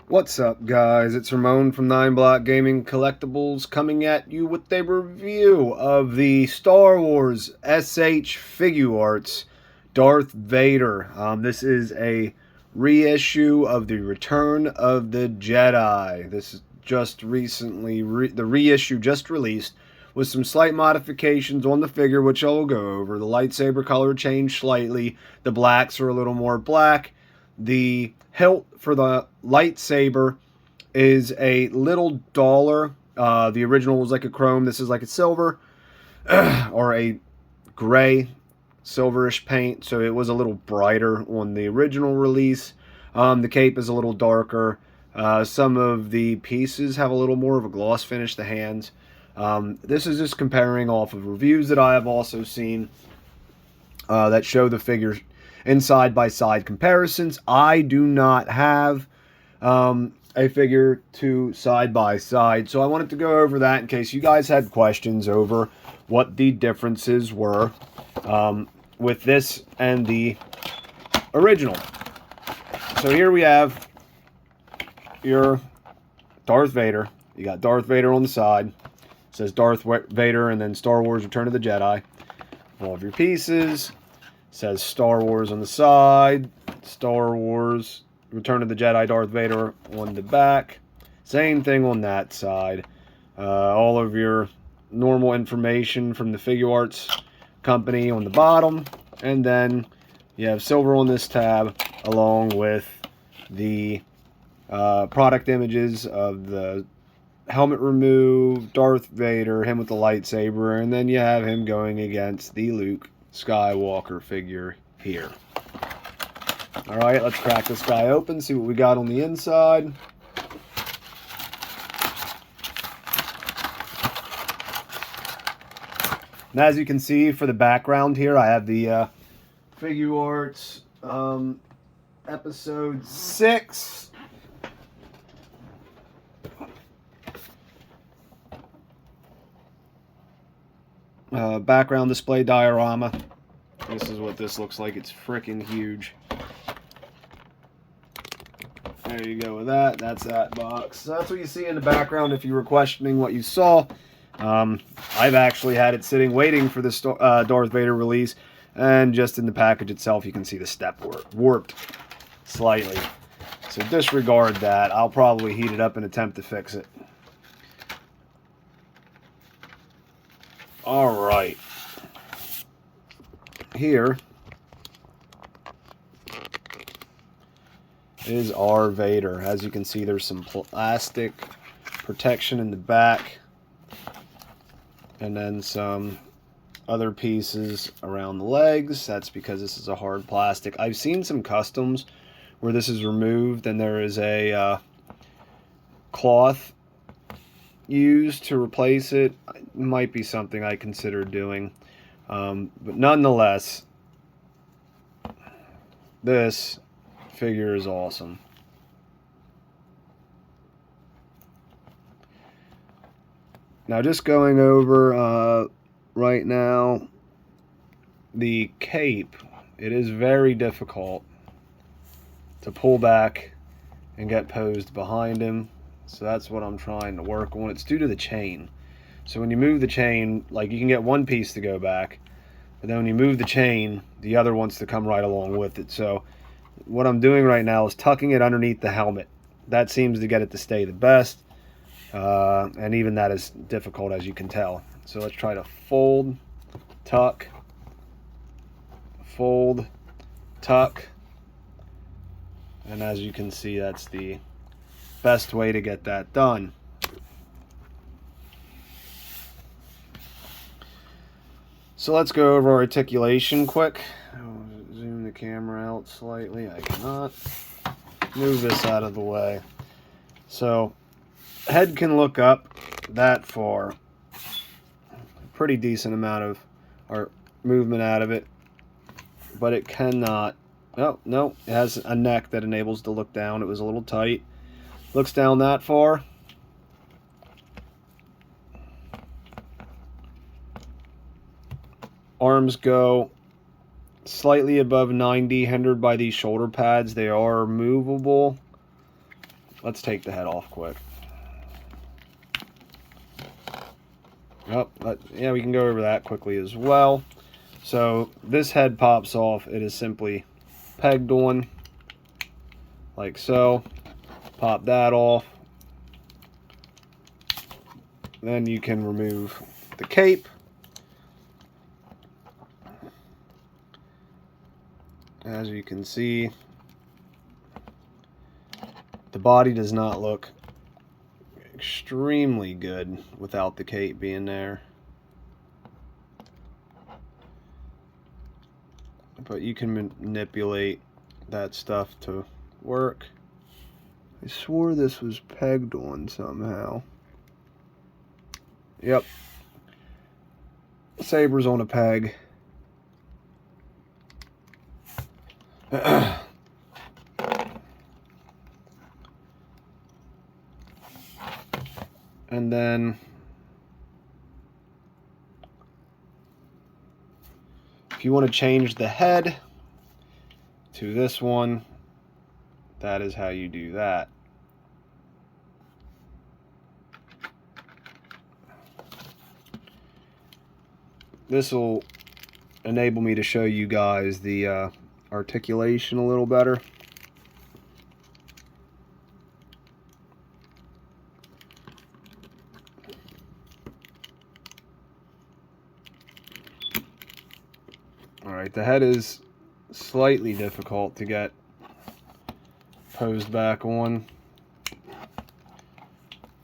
What's up, guys? It's Ramon from NyneBlockGaming&Collectibles coming at you with a review of the Star Wars S.H.Figuarts Darth Vader. This is a reissue of the Return of the Jedi. This is just recently, the reissue just released with some slight modifications on the figure, which I will go over. The lightsaber color changed slightly. The blacks are a little more black. The hilt for the lightsaber is a little duller. The original was like a chrome. This is like a silver or a gray, silverish paint. So it was a little brighter on the original release. The cape is a little darker. Some of the pieces have a little more of a gloss finish. The hands. This is just comparing off of reviews that I have also seen that show the figures in side-by-side comparisons. I do not have a figure to side-by-side, so I wanted to go over that in case you guys had questions over what the differences were with this and the original. So here we have your Darth Vader. You got Darth Vader on the side. It says Darth Vader and then Star Wars Return of the Jedi. All of your pieces. Says Star Wars on the side, Star Wars Return of the Jedi Darth Vader on the back. Same thing on that side. All of your normal information from the Figuarts company on the bottom. And then you have silver on this tab along with the product images of the helmet removed, Darth Vader, him with the lightsaber, and then you have him going against the Luke Skywalker figure here. Alright, let's crack this guy open, see what we got on the inside. And as you can see for the background here, I have the Figuarts episode 6. Background display diorama. This is what this looks like. It's freaking huge. There you go with that. That's that box. So that's what you see in the background if you were questioning what you saw. I've actually had it sitting waiting for this Darth Vader release, and just in the package itself you can see the step warped slightly. So disregard that. I'll probably heat it up and attempt to fix it. Alright, here is our Vader. As you can see, there's some plastic protection in the back, and then some other pieces around the legs. That's because this is a hard plastic. I've seen some customs where this is removed and there is a cloth used to replace it. Might be something I consider doing, but nonetheless, this figure is awesome. Now, just going over right now, the cape, it is very difficult to pull back and get posed behind him. So that's what I'm trying to work on. It's due to the chain. So when you move the chain, like, you can get one piece to go back, but then when you move the chain, the other wants to come right along with it. So what I'm doing right now is tucking it underneath the helmet. That seems to get it to stay the best. And even that is difficult, as you can tell. So let's try to fold, tuck, fold, tuck. And as you can see, that's the best way to get that done. So let's go over articulation quick. I'll zoom the camera out slightly. I cannot move this out of the way. So head can look up that far. Pretty decent amount of movement out of it, but it cannot. Oh no, it has a neck that enables to look down. It was a little tight. Looks down that far. Arms go slightly above 90, hindered by these shoulder pads. They are movable. let's take the head off quick. Oh, yeah, we can go over that quickly as well. So this head pops off. It is simply pegged on, like so. Pop that off. Then you can remove the cape. As you can see, the body does not look extremely good without the cape being there. But you can manipulate that stuff to work. I swore this was pegged on somehow. Yep. Saber's on a peg. And then if you want to change the head to this one, that is how you do that. This will enable me to show you guys the articulation a little better. Alright, the head is slightly difficult to get posed back on.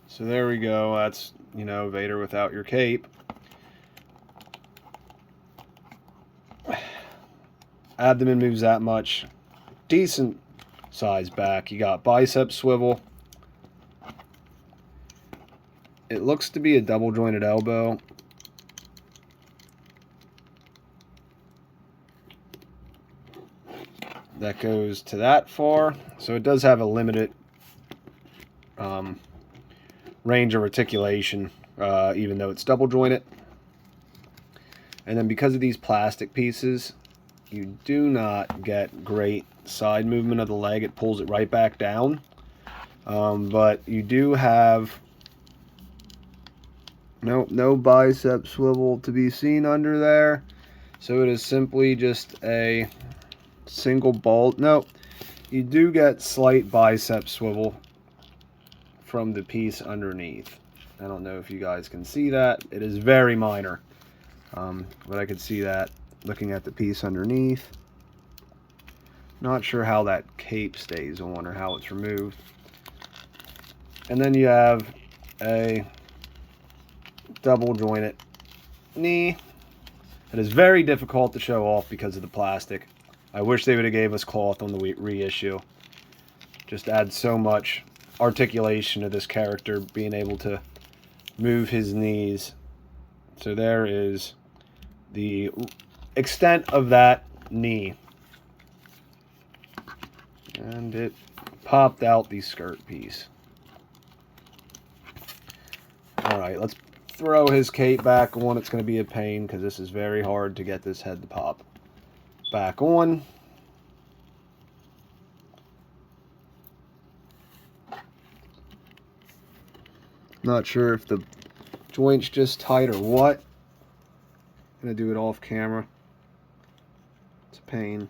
So there we go. That's, you know, Vader without your cape. Abdomen moves that much. Decent size back. You got bicep swivel. It looks to be a double jointed elbow. That goes to that far. So it does have a limited range of articulation, even though it's double jointed. And then because of these plastic pieces, you do not get great side movement of the leg. It pulls it right back down. But you do have no bicep swivel to be seen under there. So it is simply just a single bolt. No, you do get slight bicep swivel from the piece underneath. I don't know if you guys can see that. It is very minor. But I could see that looking at the piece underneath. Not sure how that cape stays on or how it's removed. And then you have a double jointed knee. It is very difficult to show off because of the plastic. I wish they would have gave us cloth on the reissue. Just adds so much articulation to this character, being able to move his knees. So there is the extent of that knee. And it popped out the skirt piece. Alright, let's throw his cape back on. It's going to be a pain because this is very hard to get this head to pop back on. Not sure if the joint's just tight or what. I'm going to do it off camera. It's a pain.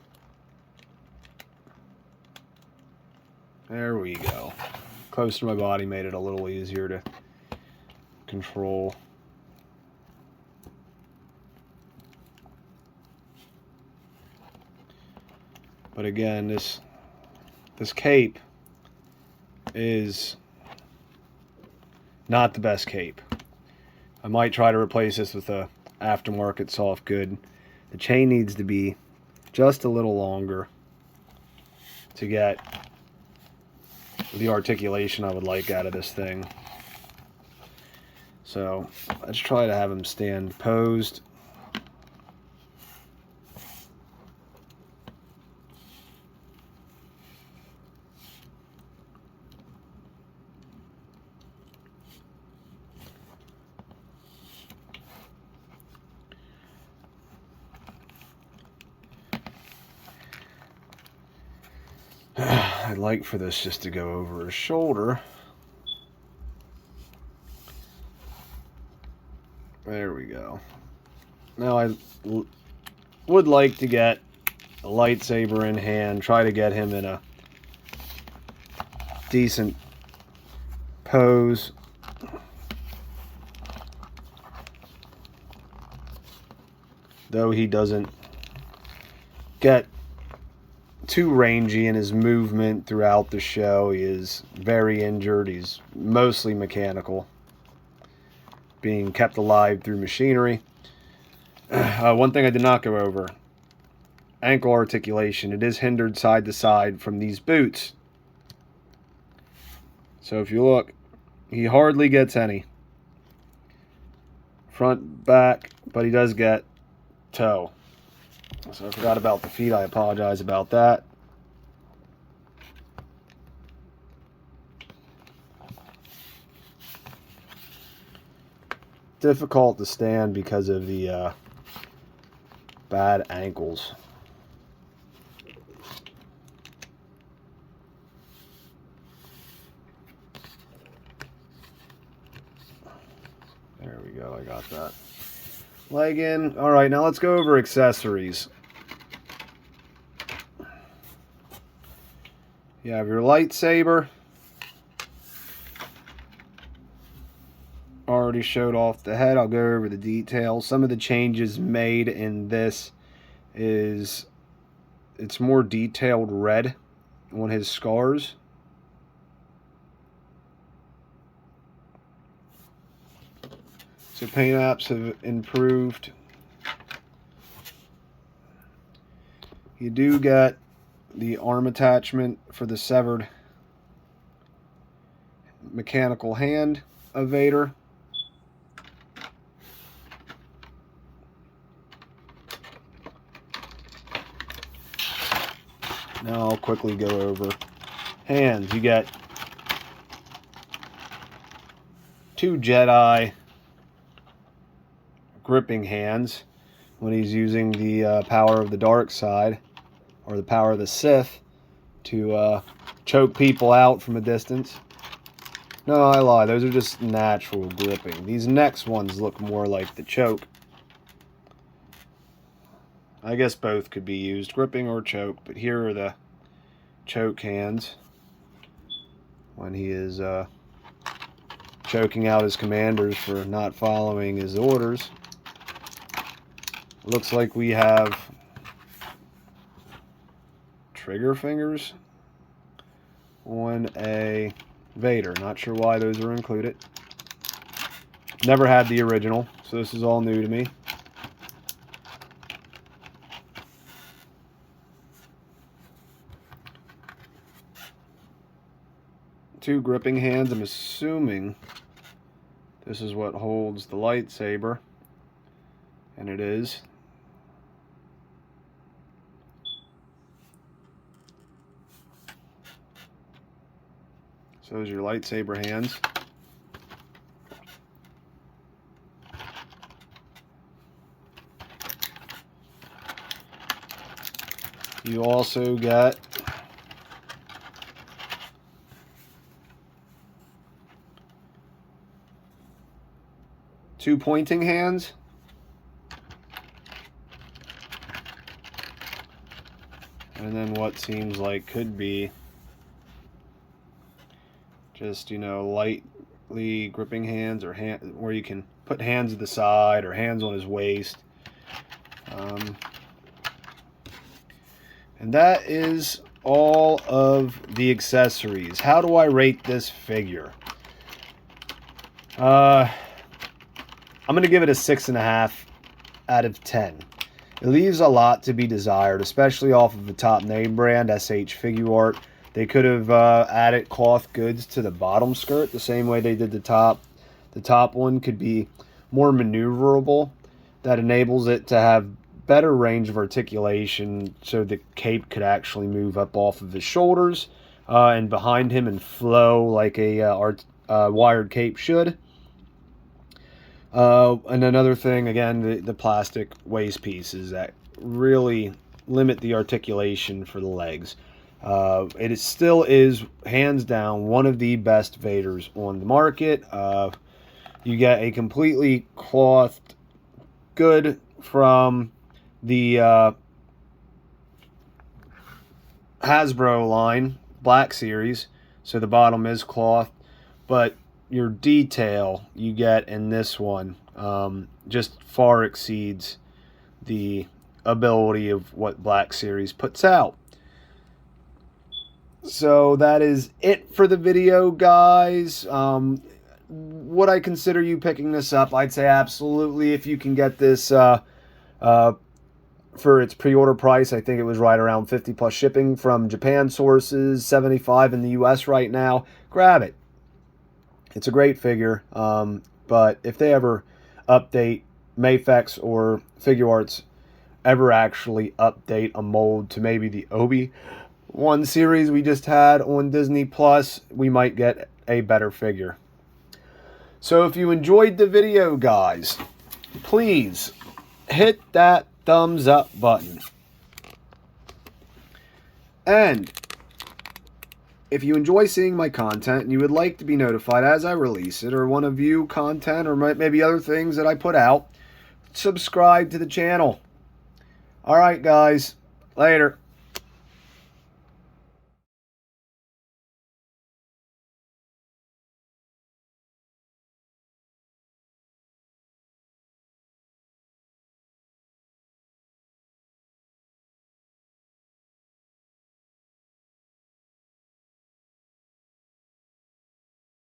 There we go. Close to my body made it a little easier to control. But again, this cape is not the best cape. I might try to replace this with a aftermarket soft good. The chain needs to be just a little longer to get the articulation I would like out of this thing. So let's try to have him stand posed. I'd like for this just to go over his shoulder. There we go. Now I would like to get a lightsaber in hand, try to get him in a decent pose. Though he doesn't get too rangy in his movement throughout the show. He is very injured. He's mostly mechanical, being kept alive through machinery. One thing I did not go over: ankle articulation. It is hindered side to side from these boots. So if you look, he hardly gets any. Front, back, but he does get toe. So I forgot about the feet. I apologize about that. Difficult to stand because of the bad ankles. There we go, I got that. Leg in. Alright, now let's go over accessories. You have your lightsaber. Already showed off the head. I'll go over the details. Some of the changes made in this is it's more detailed red on his scars. So paint apps have improved. You do get the arm attachment for the severed mechanical hand of Vader. Now I'll quickly go over hands. You get 2 Jedi gripping hands when he's using the power of the dark side, or the power of the Sith, to choke people out from a distance. No, I lie. Those are just natural gripping. These next ones look more like the choke. I guess both could be used, gripping or choke, but here are the choke hands when he is choking out his commanders for not following his orders. Looks like we have trigger fingers on a Vader. Not sure why those are included. Never had the original, so this is all new to me. Two gripping hands. I'm assuming this is what holds the lightsaber, and it is. So those are your lightsaber hands. You also get two pointing hands. And then what seems like could be just, you know, lightly gripping hands, or hand where you can put hands at the side or hands on his waist. And that is all of the accessories. How do I rate this figure? I'm going to give it a 6.5 out of 10. It leaves a lot to be desired, especially off of the top name brand, S.H.Figuarts. They could have added cloth goods to the bottom skirt the same way they did the top. The top one could be more maneuverable. That enables it to have better range of articulation, so the cape could actually move up off of his shoulders and behind him and flow like a wired cape should. And another thing, again, the plastic waist pieces that really limit the articulation for the legs. Still is hands down one of the best Vaders on the market. You get a completely clothed good from the Hasbro line, Black Series, so the bottom is cloth, but your detail you get in this one just far exceeds the ability of what Black Series puts out. So that is it for the video, guys. Would I consider you picking this up? I'd say absolutely. If you can get this for its pre-order price, I think it was right around 50 plus shipping from Japan sources, 75 in the US right now. Grab it. It's a great figure, but if they ever update, Mafex or Figuarts ever actually update a mold to maybe the Obi-Wan series we just had on Disney Plus, we might get a better figure. So if you enjoyed the video, guys, please hit that thumbs up button. And if you enjoy seeing my content and you would like to be notified as I release it, or want to view content or maybe other things that I put out, subscribe to the channel. Alright, guys. Later.